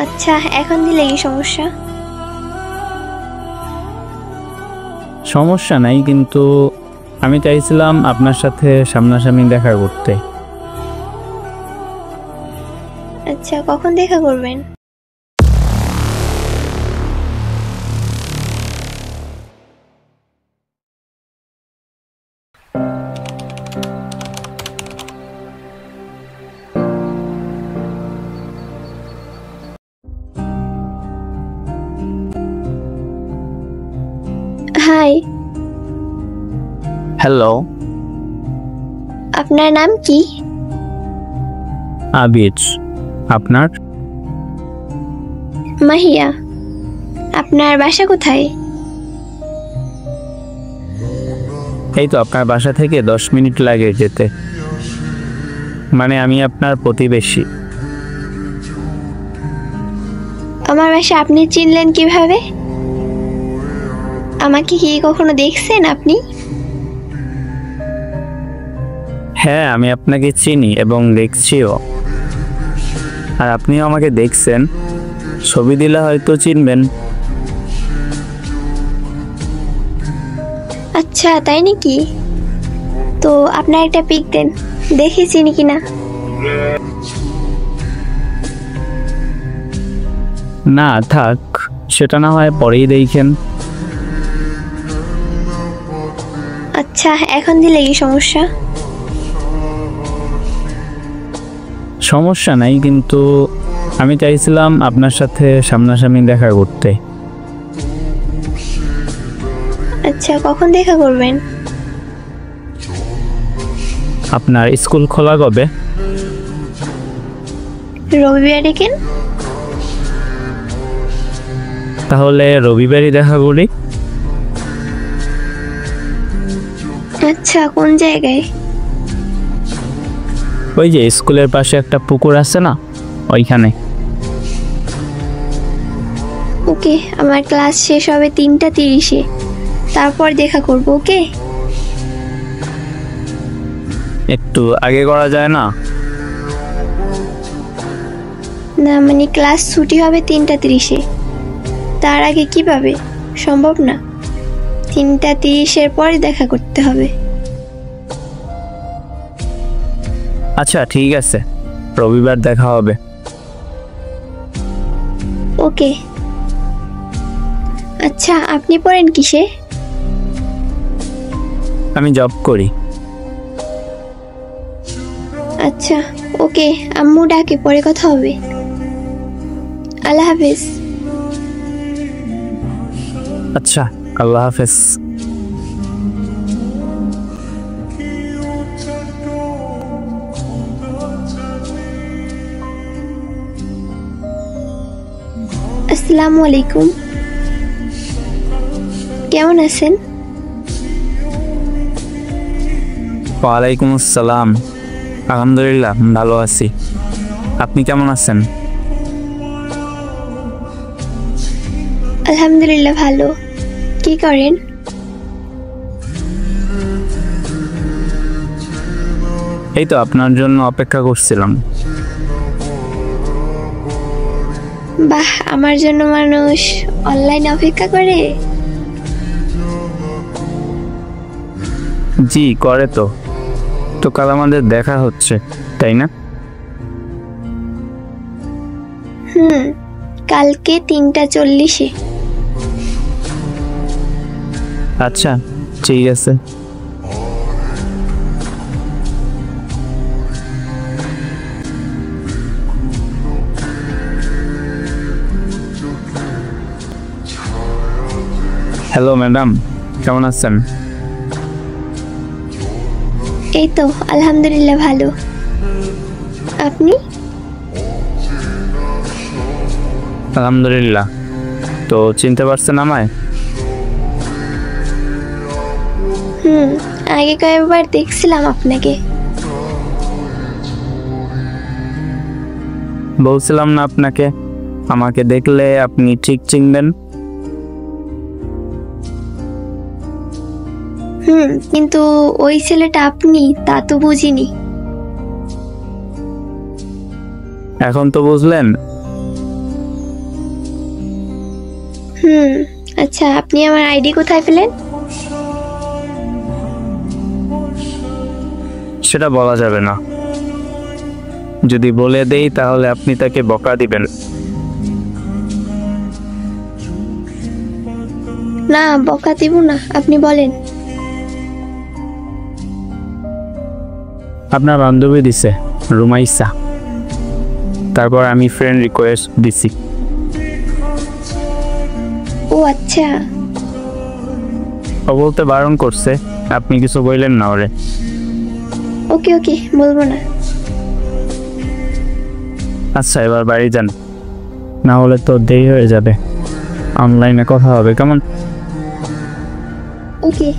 আচ্ছা, এখন দিলে কি সমস্যা? সমস্যা নাই, কিন্তু আমি চাইছিলাম আপনার সাথে সামনাসামনি দেখা করতে। আচ্ছা, কখন দেখা করবেন? Hi, hello. আপনার নাম কি? আবির। আপনার? মাহিয়া। আপনার বাসা কোথায়? এই তো আপনার বাসা থেকে 10 মিনিট লাগে যেতে। মানে আমি আপনার প্রতিবেশী। আমার বাসা আপনি চিনলেন কিভাবে? আমাকে কি কখনো দেখছেন আপনি? হ্যাঁ, আমি আপনাকে চিনি এবং দেখছিও। আর আপনিও আমাকে দেখছেন। ছবি দিলে হয়তো চিনবেন। আচ্ছা, তাই নাকি? তো আপনার একটা পিক দেন, দেখি চিনি কিনা। না থাক, সেটা না হয় পরেই দেখেন। আচ্ছা, এখন দিলে কি সমস্যা? সমস্যা নাই, কিন্তু আমি চাইছিলাম আপনার সাথে সামনাসামনি দেখা করতে। আচ্ছা, কখন দেখা করবেন? আপনার স্কুল খোলা কবে? রবিবারে কেন? তাহলে রবিবারই দেখা করি। আচ্ছা, কোন জায়গায়? ওই যে স্কুলের পাশে একটা পুকুর আছে না, ওইখানে। ওকে, আমার ক্লাস শেষ হবে 3:30-এ, তারপর দেখা করব। ওকে, একটু আগে করা যায় না? না মানে ক্লাস ছুটি হবে 3:30-এ, তার আগে কিভাবে? সম্ভব না। 3:30-এর পরে দেখা করতে হবে। আচ্ছা ঠিক আছে, রবিবার দেখা হবে। ওকে। আচ্ছা, আপনি পড়েন কিসে? আমি জব করি। আচ্ছা, ওকে, আম্মু ডাকে, পরে কথা হবে। আল্লাহ হাফেজ। আচ্ছা, আল্লাহ হাফেজ। আসসালামু আলাইকুম, কেমন আছেন? ওয়ালাইকুম আসসালাম। আলহামদুলিল্লাহ ভালো আছি। আপনি কেমন আছেন? আলহামদুলিল্লাহ ভালো। কি করেন? এই তো আপনার জন্য অপেক্ষা করছিলাম। বাহ, আমার জন্য মানুষ অনলাইনে অপেক্ষা করে? জি করে তো। তো কাল আমাদের দেখা হচ্ছে, তাই না? কালকে 3:40-এ। আচ্ছা ঠিক আছে। হ্যালো ম্যাডাম, কেমন আছেন? এই তো আলহামদুলিল্লাহ ভালো। আপনি? আলহামদুলিল্লাহ। তো চিনতে পারছেন আমায়? আগে কয়েকবার দেখছিলাম আপনাকে। বলছিলাম না আপনাকে, আমাকে দেখলে আপনি ঠিক চিনবেন। কিন্তু ওই ছেলেটা আপনি তা তো বুঝিনি। এখন তো বুঝলেন? আচ্ছা, আপনি আমার আইডি কোথায় পেলেন? সেটা বলা যাবে না। যদি বলে দেই তাহলে আপনি তাকে বকা দিবেন। না, বকা দিব না, আপনি বলেন। আপনার বান্ধবী দিছে, রুমাইসা। তারপর আমি ফ্রেন্ড রিকোয়েস্ট দিছি। ও আচ্ছা। ও বলতে বারণ করছে, আপনি কিছু বললেন না ওরে। ওকে ওকে, বলবো না। আচ্ছা, এবার বাড়ি যান, না হলে তো দেরি হয়ে যাবে। অনলাইনে কথা হবে কেমন? ওকে।